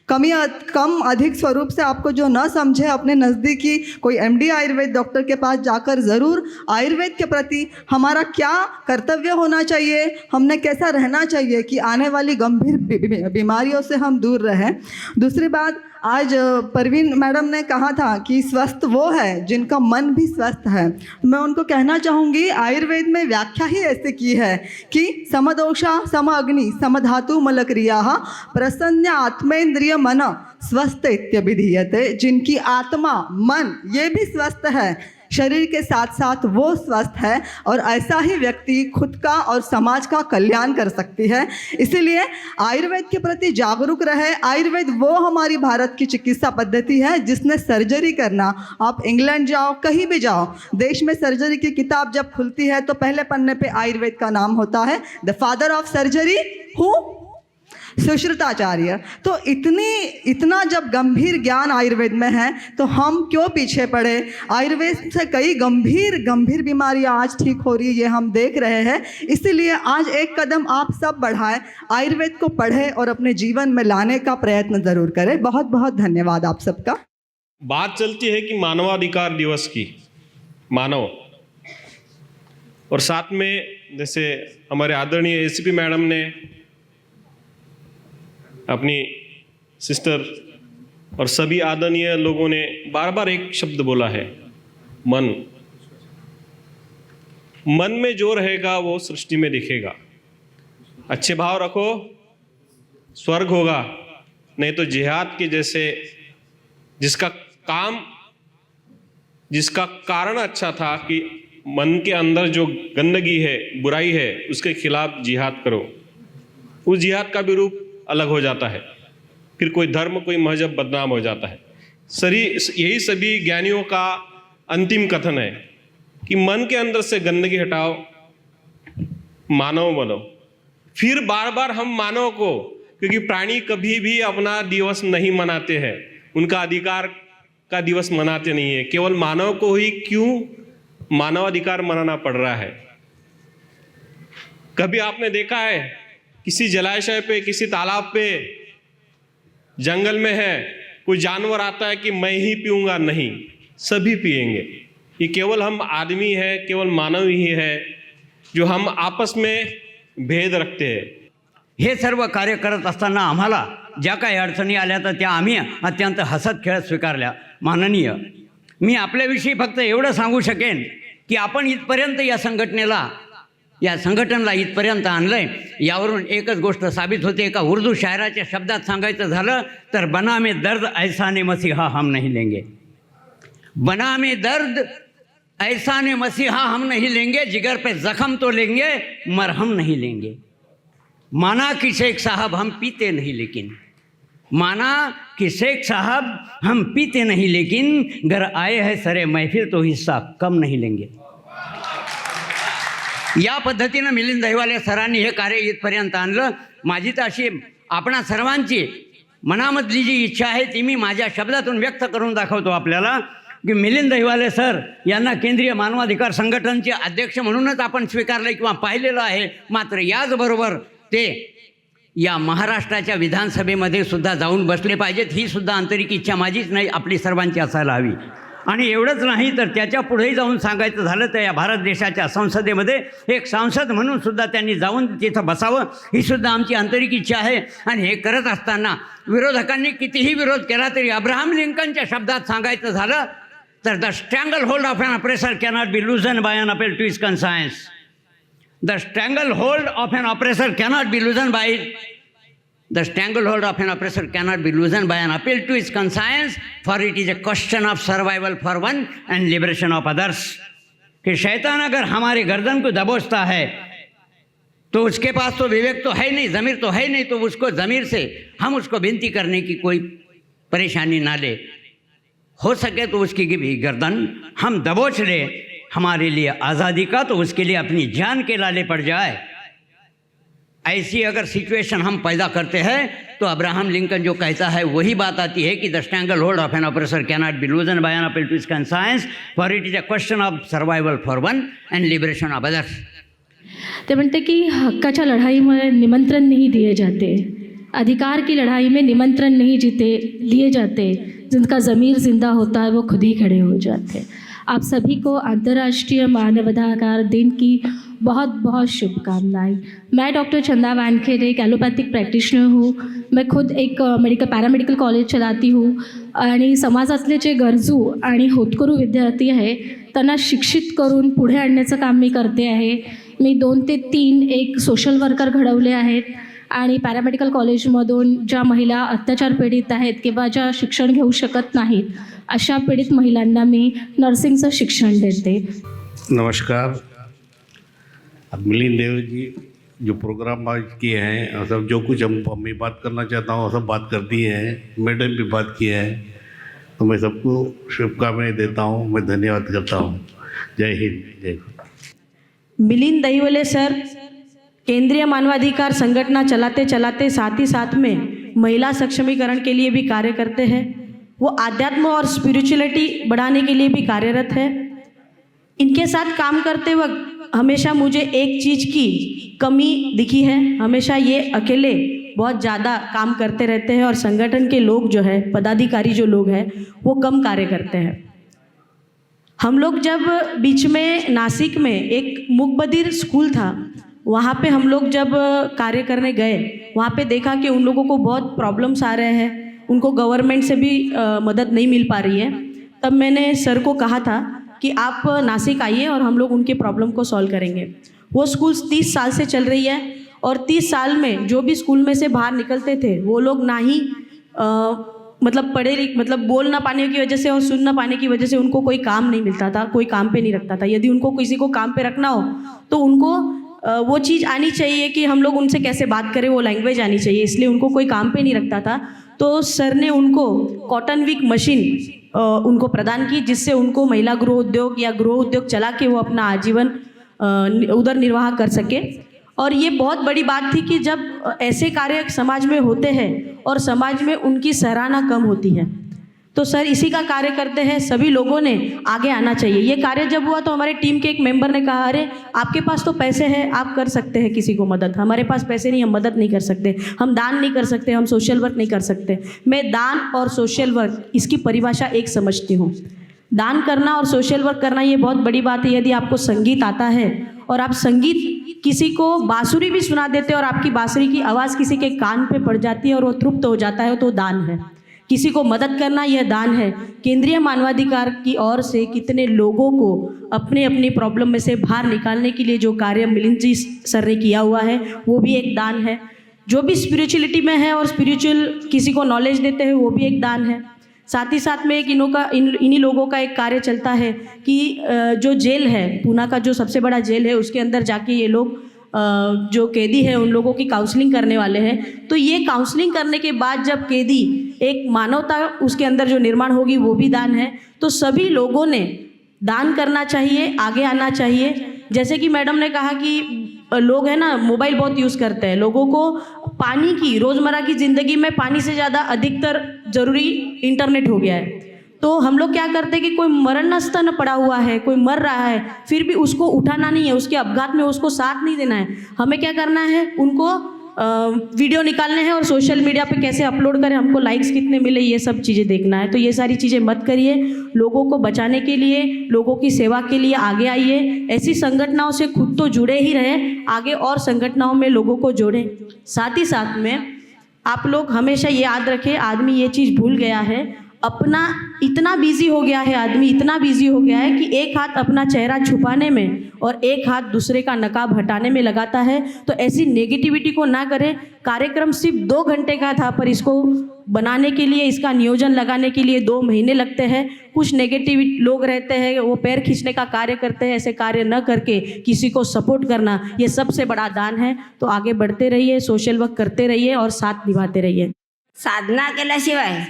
कम अधिक स्वरूप से आपको जो न समझे, अपने नज़दीकी कोई MD आयुर्वेद डॉक्टर के पास जाकर ज़रूर आयुर्वेद के प्रति हमारा क्या कर्तव्य होना चाहिए, हमने कैसा रहना चाहिए कि आने वाली गंभीर बीमारियों से हम दूर रहें। दूसरी बात, आज परवीन मैडम ने कहा था कि स्वस्थ वो है जिनका मन भी स्वस्थ है। मैं उनको कहना चाहूँगी, आयुर्वेद में व्याख्या ही ऐसे की है कि समदोषा सम अग्नि समधातु मलक्रिया प्रसन्न आत्मेन्द्रिय मन स्वस्थ इत्यभिधीयते। जिनकी आत्मा मन ये भी स्वस्थ है, शरीर के साथ साथ वो स्वस्थ है, और ऐसा ही व्यक्ति खुद का और समाज का कल्याण कर सकती है। इसीलिए आयुर्वेद के प्रति जागरूक रहे। आयुर्वेद वो हमारी भारत की चिकित्सा पद्धति है जिसने सर्जरी करना, आप इंग्लैंड जाओ, कहीं भी जाओ, देश में सर्जरी की किताब जब खुलती है तो पहले पन्ने पे आयुर्वेद का नाम होता है। The father of surgery who? Sushrutacharya. तो इतना जब गंभीर ज्ञान आयुर्वेद में है तो हम क्यों पीछे पड़े। आयुर्वेद से कई गंभीर बीमारियां आज ठीक हो रही है, ये हम देख रहे हैं। इसीलिए आज एक कदम आप सब बढ़ाएं, आयुर्वेद को पढ़ें और अपने जीवन में लाने का प्रयत्न ज़रूर करें। बहुत बहुत धन्यवाद आप सबका। बात चलती है कि मानवाधिकार दिवस की, मानव, और साथ में जैसे हमारे आदरणीय ACP मैडम ने अपनी सिस्टर और सभी आदरणीय लोगों ने बार बार एक शब्द बोला है, मन। मन में जो रहेगा वो सृष्टि में दिखेगा। अच्छे भाव रखो, स्वर्ग होगा, नहीं तो जिहाद के जैसे जिसका कारण अच्छा था कि मन के अंदर जो गंदगी है, बुराई है, उसके खिलाफ जिहाद करो, उस जिहाद का भी रूप अलग हो जाता है। फिर कोई धर्म, कोई मजहब बदनाम हो जाता है। यही सभी ज्ञानियों का अंतिम कथन है कि मन के अंदर से गंदगी हटाओ, मानव बनो। फिर बार बार हम मानव को, क्योंकि प्राणी कभी भी अपना दिवस नहीं मनाते हैं, उनका अधिकार का दिवस मनाते नहीं है, केवल मानव को ही क्यों मानवाधिकार मनाना पड़ रहा है। कभी आपने देखा है किसी जलाशय पे, किसी तालाब पे, जंगल में है, कोई जानवर आता है कि मैं ही पीऊंगा? नहीं, सभी पिएंगे। ये केवल हम आदमी है, केवल मानव ही है जो हम आपस में भेद रखते हैं। हे सर्व कार्य करत असताना आम्हाला ज्या काही अडचणी आल्या तर त्या आम्ही अत्यंत हसत खेळत स्वीकारल्या। माननीय, मी आपल्याविषयी फक्त एवढं सांगू शकेन की आपण इथपर्यंत या संघटनेला इथपर्यंत आणलंय, यावरून एकच गोष्ट साबित होते। एका उर्दू शायराच्या शब्दात सांगायचं झालं तर बना में दर्द ऐसा ने मसीहा हम नहीं लेंगे, बना में दर्द ऐसा ने मसीहा हम नहीं लेंगे, जिगर पे जख्म तो लेंगे मरहम नहीं लेंगे। माना कि शेख साहब हम पीते नहीं लेकिन, माना कि शेख साहब हम पीते नहीं लेकिन, घर आए हैं सरे महफिल तो हिस्सा कम नहीं लेंगे। या पद्धतीनं मिलिंद दहिवाले सरांनी हे कार्य इथपर्यंत आणलं। माझी तर अशी आपणा सर्वांची मनामधली जी इच्छा आहे ती मी माझ्या शब्दातून व्यक्त करून दाखवतो आपल्याला की मिलिंद दहिवाले सर यांना केंद्रीय मानवाधिकार संघटनेचे अध्यक्ष म्हणूनच आपण स्वीकारले किंवा पाहिलेलं आहे, मात्र याचबरोबर ते या महाराष्ट्राच्या विधानसभेमध्ये सुद्धा जाऊन बसले पाहिजेत। ही सुद्धा आंतरिक इच्छा माझीच नाही, आपली सर्वांची असायला हवी। आणि एवढंच नाही तर त्याच्या पुढेही जाऊन सांगायचं झालं तर या भारत देशाच्या संसदेमध्ये एक सांसद म्हणून सुद्धा त्यांनी जाऊन तिथं बसावं, ही सुद्धा आमची आंतरिक इच्छा आहे। आणि हे करत असताना विरोधकांनी कितीही विरोध केला तरी अब्राहम लिंकनच्या शब्दात सांगायचं झालं तर the stranglehold of an oppressor cannot be loosen by an appeal to his conscience. The stranglehold of an oppressor cannot be loosen by The stranglehold of an oppressor cannot be loosened by an appeal to his conscience, for it is a question of survival for one and liberation of others। कि शैतान अगर हमारे गर्दन को दबोचता है तो उसके पास तो विवेक तो है नहीं, ज़मीर तो है नहीं, तो उसको ज़मीर से हम उसको विनती करने की कोई परेशानी ना ले। हो सके तो उसकी भी गर्दन हम दबोच ले हमारे लिए आज़ादी का, तो उसके लिए अपनी जान के लाले पड़ जाए। ऐसी अगर सिचुएशन हम पैदा करते हैं तो अब्राहम लिंकन जो कहता है वही बात आती है कि the stranglehold of an oppressor cannot be loosen by an appeal to his conscience, for it is a question of survival for one and liberation of others. ते म्हणते की हक्काच्या लढाईमध्ये निमंत्रण नहीं दिए जाते, अधिकार की लड़ाई में निमंत्रण नहीं दिए जाते, जिनका ज़मीर जिंदा होता है वो खुद ही खड़े हो जाते। आप सभी को अंतर्राष्ट्रीय मानवाधिकार दिन की बहुत बहुत शुभकामनाएं। मैं डॉक्टर चंदा वानखेडे एक एलोपैथिक प्रॅक्टिशनर हूँ। मैं खुद एक पॅरामेडिकल कॉलेज चलाती हूँ आणि समाजातले जे गरजू आणि होतकरू विद्यार्थी आहे त्यांना शिक्षित करून पुढे आणण्याचं काम मी करते आहे। मी 2 ते 3 एक सोशल वर्कर घडवले आहेत आणि पॅरामेडिकल कॉलेजमधून ज्या महिला अत्याचार पीडित आहेत किंवा ज्या शिक्षण घेऊ शकत नाहीत अशा पीडित महिलांना मी नर्सिंगचं शिक्षण देते। नमस्कार। अब मिलिंद देव जी जो प्रोग्राम आज किए हैं, सब जो कुछ मैं बात करना चाहता हूँ सब बात कर दी है, मैडम भी बात की है, तो मैं सबको शुभकामनाएं देता हूँ, मैं धन्यवाद करता हूँ। जय हिंद, जय हिंद। मिलिंद दहिवले सर केंद्रीय मानवाधिकार संगठन चलाते चलाते साथ ही साथ में महिला सक्षमीकरण के लिए भी कार्य करते हैं। वो आध्यात्म और स्पिरिचुअलिटी बढ़ाने के लिए भी कार्यरत है। इनके साथ काम करते वक्त हमेशा मुझे एक चीज़ की कमी दिखी है, हमेशा ये अकेले बहुत ज़्यादा काम करते रहते हैं और संगठन के लोग जो है, पदाधिकारी जो लोग हैं वो कम कार्य करते हैं। हम लोग जब बीच में नासिक में एक मूकबधिर स्कूल था, वहाँ पे हम लोग जब कार्य करने गए, वहाँ पे देखा कि उन लोगों को बहुत प्रॉब्लम्स आ रहे हैं, उनको गवर्नमेंट से भी मदद नहीं मिल पा रही है। तब मैंने सर को कहा था कि आप नासिक आइए और हम लोग उनके प्रॉब्लम को सॉल्व करेंगे। वो स्कूल 30 साल से चल रही है और 30 साल में जो भी स्कूल में से बाहर निकलते थे वो लोग ना ही मतलब बोल ना पाने की वजह से और सुन ना पाने की वजह से उनको कोई काम नहीं मिलता था, कोई काम पे नहीं रखता था। यदि उनको किसी को काम पे रखना हो तो उनको वो चीज़ आनी चाहिए कि हम लोग उनसे कैसे बात करें, वो लैंग्वेज आनी चाहिए, इसलिए उनको कोई काम पे नहीं रखता था। तो सर ने उनको कॉटन विक मशीन उनको प्रदान की, जिससे उनको महिला गृह उद्योग या गृह उद्योग चला के वो अपना आजीवन उधर निर्वाह कर सके। और ये बहुत बड़ी बात थी कि जब ऐसे कार्य समाज में होते हैं और समाज में उनकी सराहना कम होती है, तो सर इसी का कार्य करते हैं, सभी लोगों ने आगे आना चाहिए। ये कार्य जब हुआ तो हमारे टीम के एक मेंबर ने कहा, अरे आपके पास तो पैसे हैं, आप कर सकते हैं किसी को मदद, हमारे पास पैसे नहीं, हम मदद नहीं कर सकते, हम दान नहीं कर सकते, हम सोशल वर्क नहीं कर सकते। मैं दान और सोशल वर्क इसकी परिभाषा एक समझती हूँ। दान करना और सोशल वर्क करना ये बहुत बड़ी बात है। यदि आपको संगीत आता है और आप संगीत किसी को बांसुरी भी सुना देते हैं और आपकी बांसुरी की आवाज़ किसी के कान पे पड़ जाती है और वो तृप्त हो जाता है, तो दान है। किसी को मदद करना यह दान है। केंद्रीय मानवाधिकार की ओर से कितने लोगों को अपने अपनी प्रॉब्लम में से बाहर निकालने के लिए जो कार्य मिलिंद जी सर ने किया हुआ है वो भी एक दान है। जो भी स्पिरिचुअलिटी में है और स्पिरिचुअल किसी को नॉलेज देते हैं वो भी एक दान है। साथ ही साथ में एक इन्हीं लोगों का एक कार्य चलता है कि जो जेल है, पूना का जो सबसे बड़ा जेल है, उसके अंदर जाके ये लोग जो कैदी है उन लोगों की काउंसलिंग करने वाले हैं। तो ये काउंसलिंग करने के बाद जब कैदी एक मानवता उसके अंदर जो निर्माण होगी वो भी दान है। तो सभी लोगों ने दान करना चाहिए, आगे आना चाहिए। जैसे कि मैडम ने कहा कि लोग है ना मोबाइल बहुत यूज़ करते हैं, लोगों को पानी की रोज़मर्रा की ज़िंदगी में पानी से ज़्यादा अधिकतर ज़रूरी इंटरनेट हो गया है। तो हम लोग क्या करते हैं कि कोई मरणस्थ न पड़ा हुआ है, कोई मर रहा है, फिर भी उसको उठाना नहीं है, उसके अपघात में उसको साथ नहीं देना है। हमें क्या करना है, उनको वीडियो निकालने हैं और सोशल मीडिया पे कैसे अपलोड करें, हमको लाइक्स कितने मिले, ये सब चीज़ें देखना है। तो ये सारी चीज़ें मत करिए। लोगों को बचाने के लिए, लोगों की सेवा के लिए आगे आइए। ऐसी संगठनों से खुद तो जुड़े ही रहे, आगे और संगठनों में लोगों को जोड़ें। साथ ही साथ में आप लोग हमेशा ये याद रखें, आदमी ये चीज़ भूल गया है, अपना इतना बिजी हो गया है, आदमी इतना बिजी हो गया है कि एक हाथ अपना चेहरा छुपाने में और एक हाथ दूसरे का नकाब हटाने में लगाता है। तो ऐसी नेगेटिविटी को ना करें। कार्यक्रम सिर्फ 2 घंटे का था, पर इसको बनाने के लिए, इसका नियोजन लगाने के लिए 2 महीने लगते हैं। कुछ नेगेटिव लोग रहते हैं, वो पैर खींचने का कार्य करते हैं। ऐसे कार्य न करके किसी को सपोर्ट करना ये सबसे बड़ा दान है। तो आगे बढ़ते रहिए, सोशल वर्क करते रहिए और साथ निभाते रहिए। साधना केल्याशिवाय,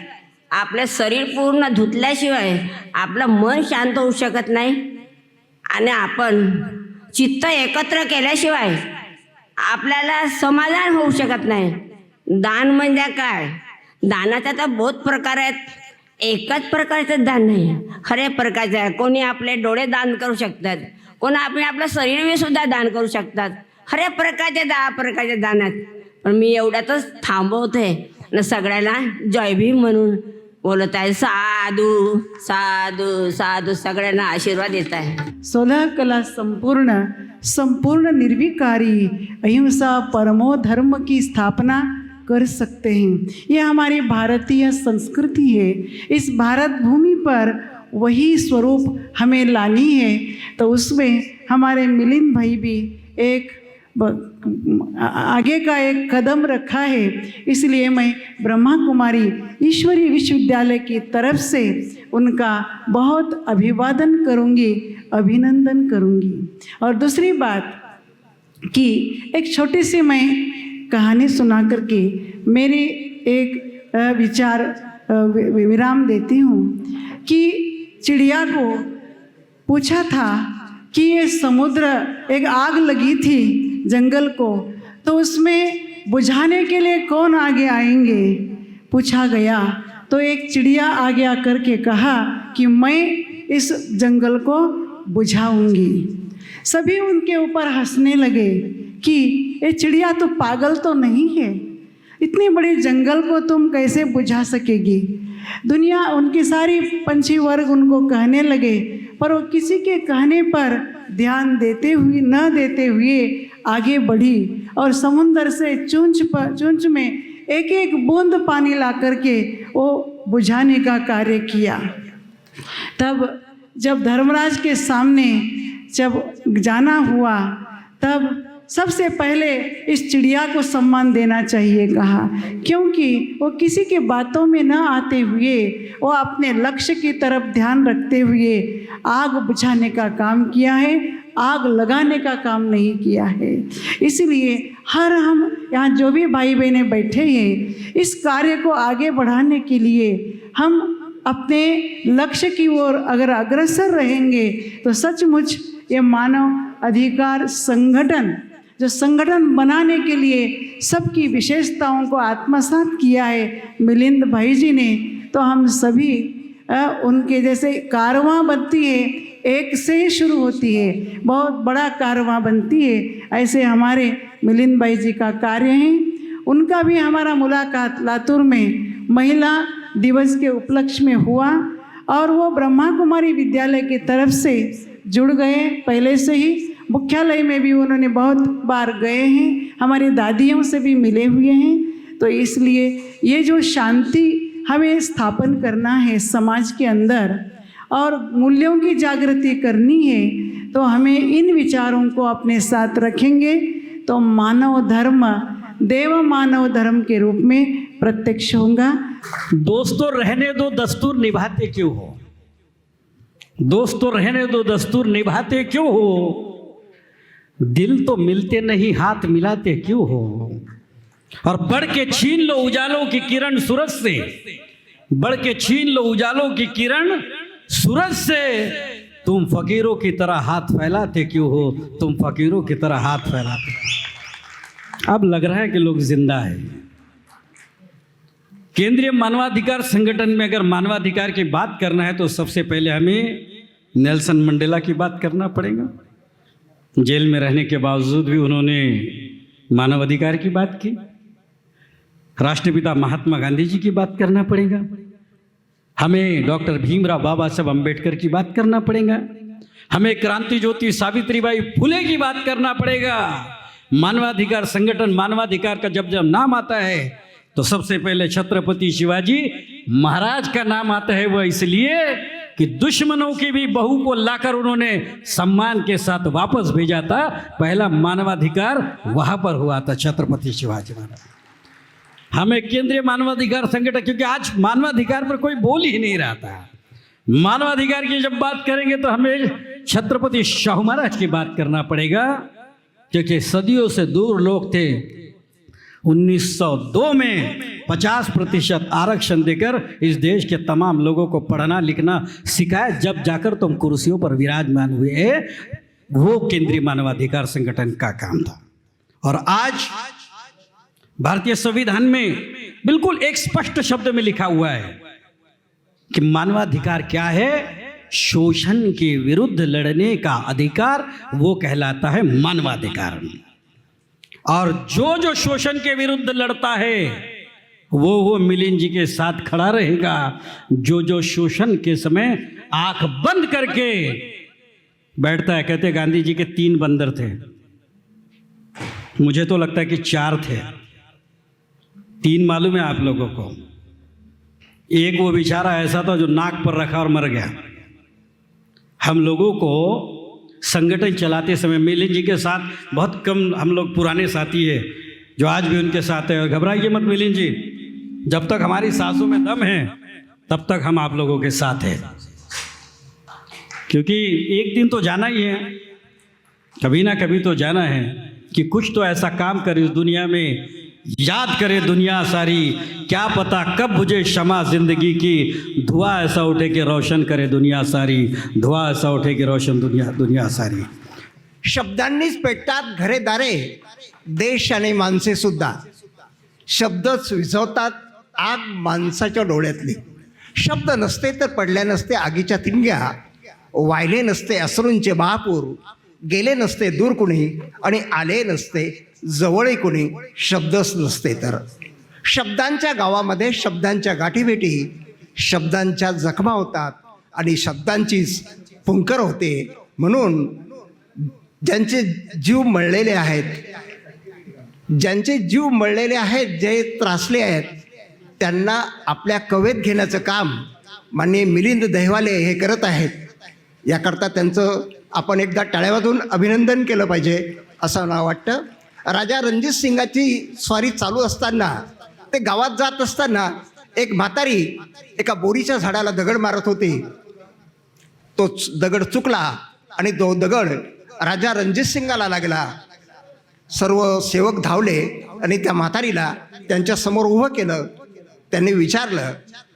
आपलं शरीर पूर्ण धुतल्याशिवाय आपलं मन शांत होऊ शकत नाही आणि आपण चित्त एकत्र केल्याशिवाय आपल्याला समाधान होऊ शकत नाही। दान म्हणजे काय? दानाचा तर बहुत प्रकार आहेत, एकच प्रकारचं दान नाही, हरे प्रकारचं आहे। कोणी आपले डोळे दान करू शकतात, कोणी आपलं शरीर सुद्धा दान करू शकतात। हरे प्रकारचे 10 प्रकारचे दान आहेत। पण मी एवढ्यातच थांबवते न सगळ्याला जय भीम म्हणून बोलत आहे। साधू साधू साधू सगळ्यांना आशीर्वाद देत आहे। 16 कला संपूर्ण निर्विकारी अहिंसा परमो धर्म की स्थापना कर सकते हैं। ये हमारी भारतीय संस्कृति है। इस भारत भूमि पर वही स्वरूप हमें लानी है। तो उसमें हमारे मिलिंद भाई भी एक आगे का एक कदम रखा है। इसलिए मैं ब्रह्मा कुमारी ईश्वरीय विश्वविद्यालय की तरफ से उनका बहुत अभिवादन करूंगी, अभिनंदन करूंगी। और दूसरी बात कि एक छोटी सी मैं कहानी सुना करके मेरी एक विचार विराम देती हूँ कि चिड़िया को पूछा था कि ये समुद्र, एक आग लगी थी जंगल को, तो उसमें बुझाने के लिए कौन आगे आएंगे, पूछा गया। तो एक चिड़िया आगे आकर के कहा कि मैं इस जंगल को बुझाऊंगी। सभी उनके ऊपर हंसने लगे कि ये चिड़िया तो पागल तो नहीं है, इतनी बड़ी जंगल को तुम कैसे बुझा सकेगी। दुनिया, उनकी सारी पंछी वर्ग उनको कहने लगे, पर वो किसी के कहने पर ध्यान देते हुए न देते हुए आगे बढ़ी और समुंदर से चूंच में एक एक बूंद पानी ला करके वो बुझाने का कार्य किया। तब जब धर्मराज के सामने जब जाना हुआ, तब सबसे पहले इस चिड़िया को सम्मान देना चाहिए कहा, क्योंकि वो किसी के बातों में न आते हुए वो अपने लक्ष्य की तरफ ध्यान रखते हुए आग बुझाने का काम किया है, आग लगाने का काम नहीं किया है। इसलिए हम यहाँ जो भी भाई बहनें बैठे हैं, इस कार्य को आगे बढ़ाने के लिए हम अपने लक्ष्य की ओर अगर अग्रसर रहेंगे तो सचमुच ये मानव अधिकार संगठन जो संगठन बनाने के लिए सबकी विशेषताओं को आत्मसात किया है मिलिंद भाई जी ने, तो हम सभी उनके जैसे कारवां बनती है, एक से ही शुरू होती है, बहुत बड़ा कारवां बनती है, ऐसे हमारे मिलिंद भाई जी का कार्य है। उनका भी हमारा मुलाकात लातूर में महिला दिवस के उपलक्ष्य में हुआ और वो ब्रह्मा कुमारी विद्यालय की तरफ से जुड़ गए। पहले से ही मुख्यालय में भी उन्होंने बहुत बार गए हैं, हमारी दादियों से भी मिले हुए हैं। तो इसलिए ये जो शांति हमें स्थापन करना है समाज के अंदर और मूल्यों की जागृति करनी है, तो हमें इन विचारों को अपने साथ रखेंगे तो मानव धर्म देव मानव धर्म के रूप में प्रत्यक्ष होगा। दोस्तों रहने दो दस्तूर निभाते क्यों हो, दोस्तों रहने दो दस्तूर निभाते क्यों हो, दिल तो मिलते नहीं हाथ मिलाते क्यों हो, और बढ़ के छीन लो उजालों की किरण सूरज से, बढ़ के छीन लो उजालों की किरण सूरज से, तुम फकीरों की तरह हाथ फैलाते क्यों हो, तुम फकीरों की तरह हाथ फैलाते। अब लग रहा है कि लोग जिंदा है। केंद्रीय मानवाधिकार संगठन में अगर मानवाधिकार की बात करना है तो सबसे पहले हमें नेल्सन मंडेला की बात करना पड़ेगा। जेल में रहने के बावजूद भी उन्होंने मानवाधिकार की बात की। राष्ट्रपिता महात्मा गांधी जी की बात करना पड़ेगा। हमें डॉक्टर भीमराव बाबा साहब अम्बेडकर की बात करना पड़ेगा। हमें क्रांति ज्योति सावित्रीबाई फुले की बात करना पड़ेगा। मानवाधिकार संगठन, मानवाधिकार का जब जब नाम आता है तो सबसे पहले छत्रपति शिवाजी महाराज का नाम आता है। वह इसलिए कि दुश्मनों की भी बहू को लाकर उन्होंने सम्मान के साथ वापस भेजा था। पहला मानवाधिकार वहां पर हुआ था, छत्रपति शिवाजी महाराज। हमें केंद्रीय मानवाधिकार संगठन, क्योंकि आज मानवाधिकार पर कोई बोल ही नहीं रहा था। मानवाधिकार की जब बात करेंगे तो हमें छत्रपति शाहू महाराज की बात करना पड़ेगा, क्योंकि सदियों से दूर लोग थे। 1902 में 50% आरक्षण देकर इस देश के तमाम लोगों को पढ़ना लिखना सिखाया, जब जाकर तुम कुर्सियों पर विराजमान हुए। वो केंद्रीय मानवाधिकार संगठन का काम था। और आज भारतीय संविधान में बिल्कुल एक स्पष्ट शब्द में लिखा हुआ है कि मानवाधिकार क्या है। शोषण के विरुद्ध लड़ने का अधिकार वो कहलाता है मानवाधिकार। और जो शोषण के विरुद्ध लड़ता है वो मिलिंद जी के साथ खड़ा रहेगा। जो शोषण के समय आंख बंद करके बैठता है। कहते गांधी जी के 3 बंदर थे, मुझे तो लगता है कि 4 थे। 3 मालूम है आप लोगों को। एक वो बेचारा ऐसा था जो नाक पर रखा और मर गया। हम लोगों को संगठन चलाते समय मिलिंद जी के साथ बहुत कम हम लोग पुराने साथी है जो आज भी उनके साथ है। और घबराइए मत मिलिंद जी, जब तक हमारी सांसों में दम है तब तक हम आप लोगों के साथ हैं, क्योंकि एक दिन तो जाना ही है, कभी ना कभी तो जाना है कि कुछ तो ऐसा काम करे इस दुनिया में, याद करे दुनिया सारी, क्या पता कब बुझे शमा जिंदगी की, धुआं ऐसा उठे कि रोशन करे दुनिया सारी, धुआं ऐसा उठे कि रोशन दुनिया सारी। शब्दांनीच पेटतात घरेदारे देश आणि माणसे सुद्धा। शब्दच विझवतात आग माणसाच्या डोळ्यातली। शब्द नसते तर पडल्या नसते आगीच्या तिंग्या, वाहिले नसते अश्रूंचे महापूर, गेले नसते दूर कुणी आणि आले नसते जवळ कुणी, शब्दच नसते तर। शब्दांच्या गावामध्ये शब्दांच्या गाठीभेटी, शब्दांच्या जखमा होतात आणि शब्दांचीच फुंकर होते। म्हणून ज्यांचे जीव मळलेले आहेत, ज्यांचे जीव मळलेले आहेत, जे त्रासले आहेत, त्यांना आपल्या कवेत घेण्याचं काम माननीय मिलिंद दहिवाले हे करत आहेत। याकरता त्यांचं आपण एकदा टाळ्या वाजवून अभिनंदन केलं पाहिजे असं मला वाटतं। राजा रणजित सिंगाची स्वारी चालू असताना ते गावात जात असताना एक म्हातारी एका बोरीच्या झाडाला दगड मारत होती। तो दगड चुकला आणि तो दगड राजा रणजित सिंगाला लागला। सर्व सेवक धावले आणि त्या म्हातारीला त्यांच्या समोर उभं केलं। त्यांनी विचारलं,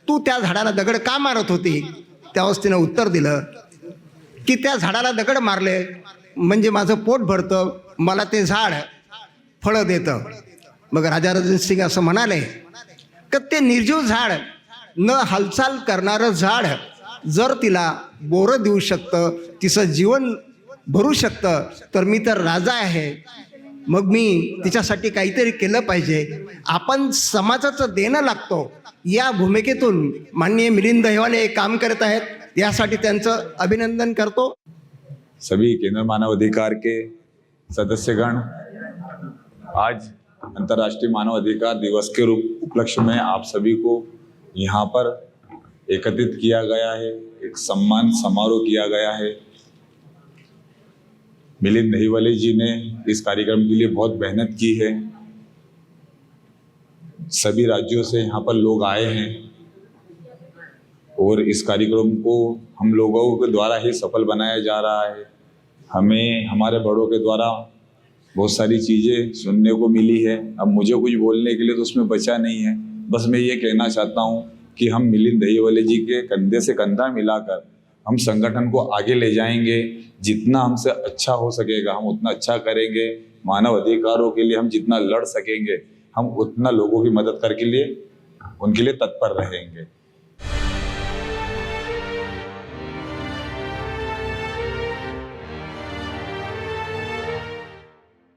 तू त्या झाडाला दगड का मारत होती? त्यावेळेस तिनं उत्तर दिलं की त्या झाडाला दगड मारले म्हणजे माझं पोट भरतं, मला ते झाड फळं देतं. मग राजा रणजित सिंग असं म्हणाले की ते निर्जीव झाड, न हालचाल करणारं झाड जर तिला बोरं देऊ शकतं, तिचं जीवन भरू शकतं, तर मी तर राजा आहे, मग मी तिच्यासाठी काहीतरी केलं पाहिजे. आपण समाजाचं देणं लागतो, या भूमिकेतून माननीय मिलिंद दहिवाले काम करत आहेत, यासाठी त्यांचं अभिनंदन करतो. सभी केंद्र मानव अधिकार के सदस्यगण, आज अंतर्राष्ट्रीय मानव अधिकार दिवस के उपलक्ष्य में आप सभी को यहाँ पर एकत्रित किया गया है, एक सम्मान समारोह किया गया है. मिलिंद दहिवाले जी ने इस कार्यक्रम के लिए बहुत मेहनत की है. सभी राज्यों से यहाँ पर लोग आए हैं और इस कार्यक्रम को हम लोगों के द्वारा ही सफल बनाया जा रहा है. हमें हमारे बड़ों के द्वारा बहुत सारी चीज़ें सुनने को मिली है. अब मुझे कुछ बोलने के लिए तो उसमें बचा नहीं है. बस मैं ये कहना चाहता हूँ कि हम मिलिंद दहिवाले जी के कंधे से कंधा मिलाकर हम संगठन को आगे ले जाएंगे. जितना हमसे अच्छा हो सकेगा हम उतना अच्छा करेंगे. मानव अधिकारों के लिए हम जितना लड़ सकेंगे हम उतना लोगों की मदद करके लिए उनके लिए तत्पर रहेंगे.